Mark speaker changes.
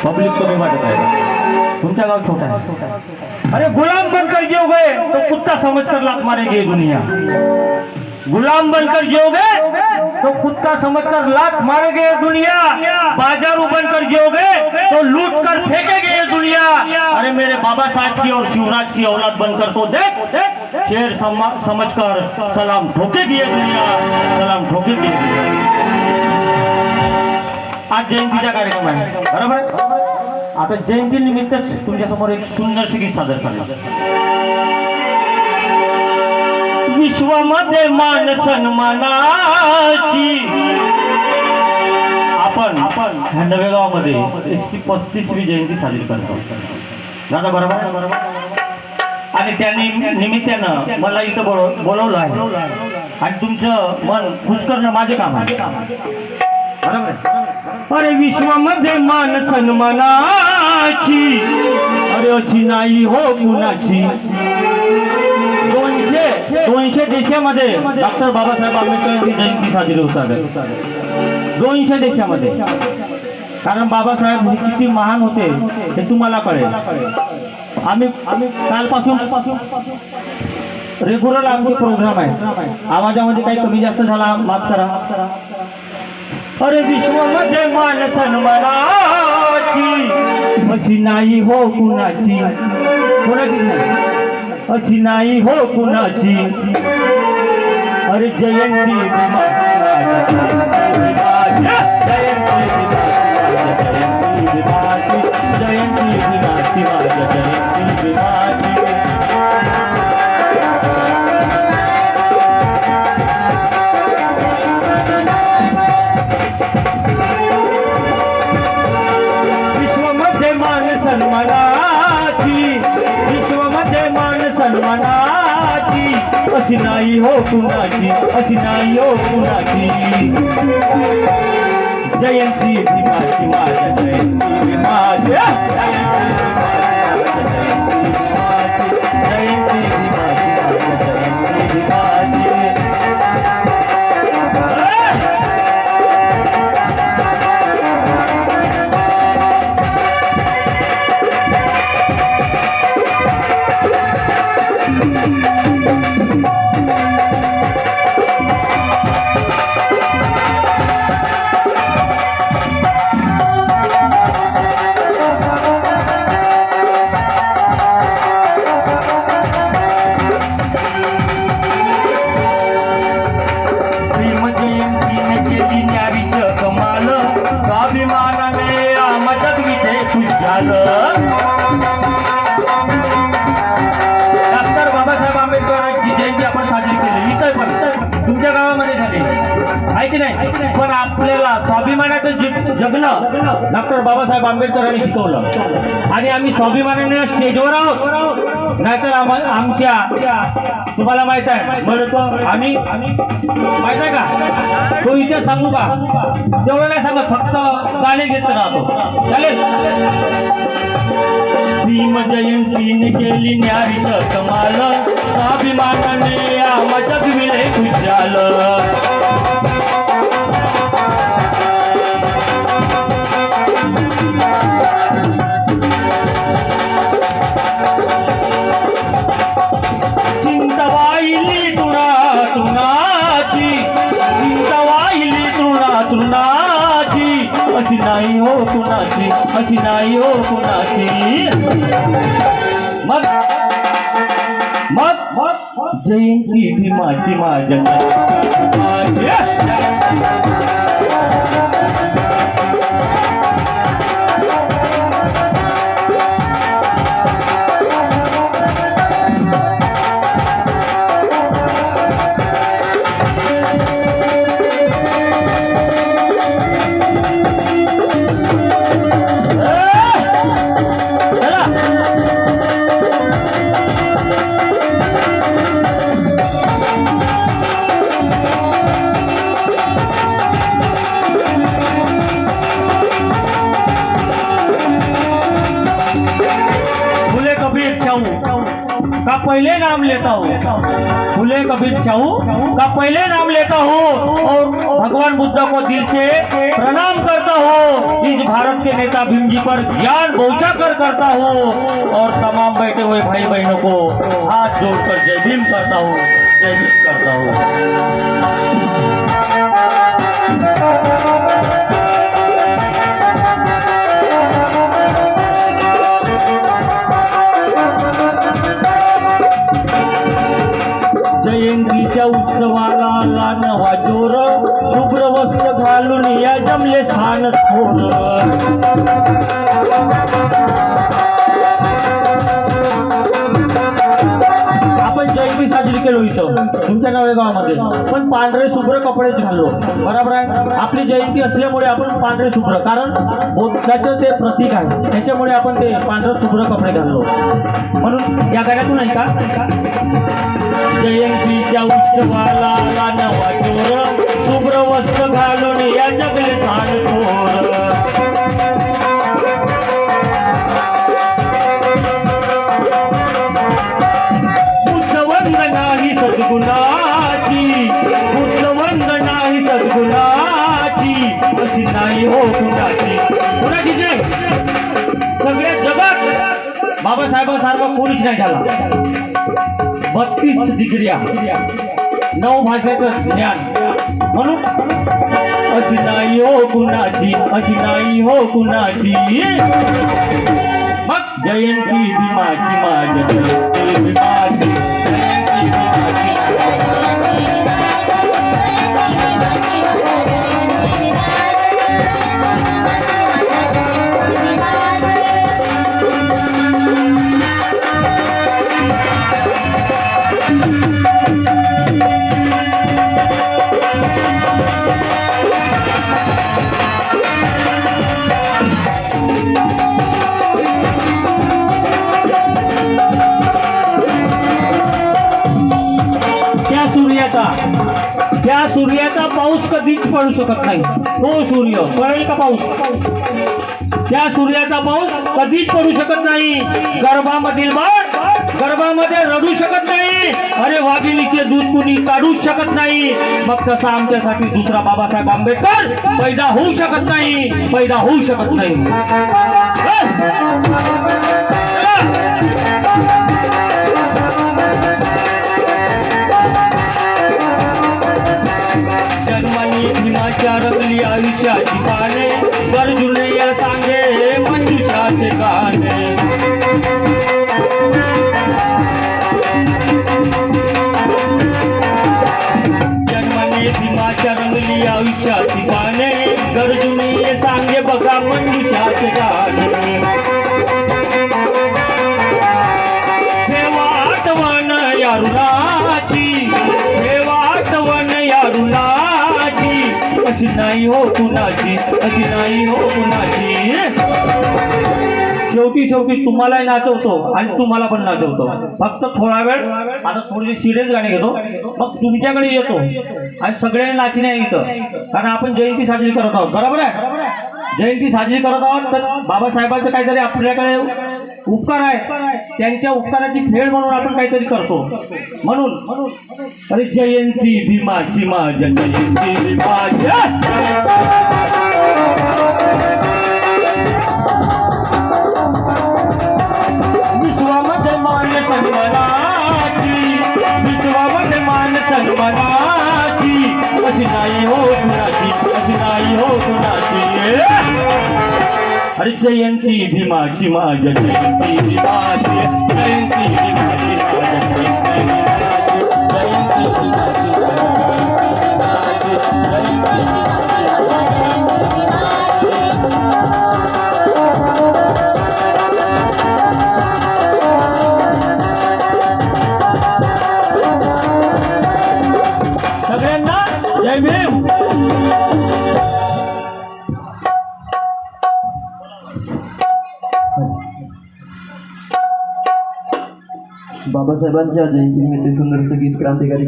Speaker 1: Public कमी वाटत आहे, तुमचा गाव छोटा है। अरे गुलाम बनकर जियोगे तो कुत्ता समझकर लात मारेगी ये दुनिया। गुलाम बनकर जियोगे तो कुत्ता समझकर लात मारेगी ये दुनिया। बाजारू बनकर जियोगे तो लूट कर फेंकेगी ये दुनिया। अरे मेरे बाबा साहब की और शिवराज की औलाद बनकर तो देख, शेर समझकर सलाम ठोकेगी ये दुनिया, सलाम ठोकेगी ये दुनिया। आज जयंतीचा कार्यक्रम आहे, बरोबर। आता जयंती निमित्त तुमच्यासमोर एक सुंदरशी गीत सादर करणार। विश्वामध्ये मान सन्मानाची आपण ह्या नव्या गावामध्ये 135वी जयंती साजरी करतो दादा, बरोबर। आणि त्या निमित्तानं मला इथं बोलवलं आहे आणि तुमचं मन खुश करणं माझे काम आहे, बरोबर। अरे विश्वामध्ये मान सन्मानाची, अरे अशी नाही हो कुणाची। 200 देशामध्ये डॉक्टर बाबासाहेब आंबेडकर जयंती साजरी होतात, 200 देशामध्ये। कारण बाबासाहेब हे किती महान होते हे तुम्हाला कळेल। आम्ही कालपासून रेग्युलर आमचे प्रोग्राम आहे, आवाजामध्ये काही कमी जास्त झाला माफ करा। अरे विश्वामध्ये मान सन्मानाची, अशी नाही हो कुणाची, कुणाची नाही, अशी नाही हो कुणाची। अरे जयंती अशी नाही हो कुणाची, अशी नाही हो कुणाची। जयंती भीमाची माझ्या, जयंती भीमाची, जयंती भीमाची, जयंती भीमाची। डॉक्टर बाबासाहेब आंबेडकरांची जयंती आपण साजरी केली, इथं तुमच्या गावामध्ये झाली आहे की नाही। पण आपल्याला स्वाभिमानाचं जगणं डॉक्टर बाबासाहेब आंबेडकरांनी शिकवलं आणि आम्ही स्वाभिमानाने स्टेजवर आहोत। नाहीतर आमच्या तुम्हाला माहित आहे म्हणतो आम्ही माहित आहे का, तो इथे सांगू का तेवढं नाही सांगत, फक्त गाणे घेत राहतो, चालेल। भीम जयंतीने केली न्यारीचं कमाल, स्वाभिमानाने आम्हा जगविले खुशाल। चिंता वाहिली तुणाची, चिंता वाहिली तृणाची, अशी नाही हो कुणाची, अशी नाही हो कुणाची। मग जयंती भीमाची माझ्या, पहले नाम लेता हूँ, फूले कबीर चाहू का पहले नाम लेता हूँ और भगवान बुद्ध को दिल से प्रणाम करता हूँ। इस भारत के नेता भीम जी पर ज्ञान पहुँचा कर करता हूँ और तमाम बैठे हुए भाई बहनों को हाथ जोड़कर जय भीम करता हूँ, जय भीम करता हूँ। जयंतीच्या उत्सवाला आला नवा जोर, शुभ्र वस्त्र घालून या जमले स्थान थोर। आपण जयंती साजरी केलो इथं तुमच्या नवेगावामध्ये, पण पांढरे शुभ्र कपडे घाललो, बरोबर आहे। आपली जयंती असल्यामुळे आपण पांढरे शुभ्र, कारण बुद्धाचं ते प्रतीक आहे, त्याच्यामुळे आपण ते पांढरे शुभ्र कपडे घाललो। म्हणून या गाण्यातून नाही का, जयंतीच्या उत्सवाला आला नवा चोर, शुभ्र वस्त्र घालून या जगले स्थान थोर। बुद्ध वंदना ही सद्गुणाची, बुद्ध वंदना ही सद्गुणाची, अशी नाही हो कुणाची। कुणाची जय? सगळ्या जगात बाबासाहेबांसारखा कोणीच नाही झाला। 32 डिग्रिया, 9 भाषेचं ज्ञान, म्हणून अशी नाही हो कुणाची, अशी नाही हो कुणाची। मग जयंती भीमाची माझ्या, जयंती भीमाची, जयंती भीमाची। त्या सूर्याचा पाऊस कधीच पडू शकत नाही। तो सूर्य पडेल का पाऊस? त्या सूर्याचा पाऊस कधीच पडू शकत नाही। गर्भामधील बाळ गर्भामध्ये रडू शकत नाही, अरे वाघिणीचे दूध कुणी काढूच शकत नाही। मग तसा आमच्यासाठी दुसरा बाबासाहेब आंबेडकर पैदा होऊ शकत नाही, पैदा होऊ शकत नाही। जन्मानी भीमाच्या रंगली आयुष्याची पाने, गरजूने या सांगे मंजुषाचे गाणे। जन्मानी भीमाच्या रंगली आयुष्याची पाने, गरजूने या सांगे बघा मंजुषाचे गाणे। ठेवा आठवण या ऋणाची, ठेवा आठवण या ऋणाची, अशी नाही हो कुणाची, अशी नाही हो कुणाची। शेवटी शेवटी तुम्हालाही नाचवतो आणि तुम्हाला पण नाचवतो। फक्त थोडा वेळ आता थोडीशी सिरियस गाणी घेतो, मग तुमच्याकडे येतो आणि सगळ्यांना नाचणे आहे इथं, कारण आपण जयंती साजरी करत आहोत, बरोबर आहे। जयंती साजरी करत आहोत तर बाबासाहेबांचे काहीतरी आपल्याकडे उपकार आहे, त्यांच्या उपकाराची फेड म्हणून आपण काहीतरी करतो। म्हणून अरे जयंती भीमाची माझ्या, जयंती भीमाची। विश्वामध्ये मान सन्मानाची, विश्वामध्ये मान सन्मानाची, अशी नाही हो कुणाची, अशी नाही हो कुणाची। अरे जयंती भीमाची माझ्या, जयंती भीमाची, जयंती भीमाची माझ्या, जयंती भीमाची, जयंती भीमाची, सगळ्यांना जय भीम।
Speaker 2: बाबासाहेबांच्या जयंतीनिमित्त सुंदरसं गीत क्रांतिकारी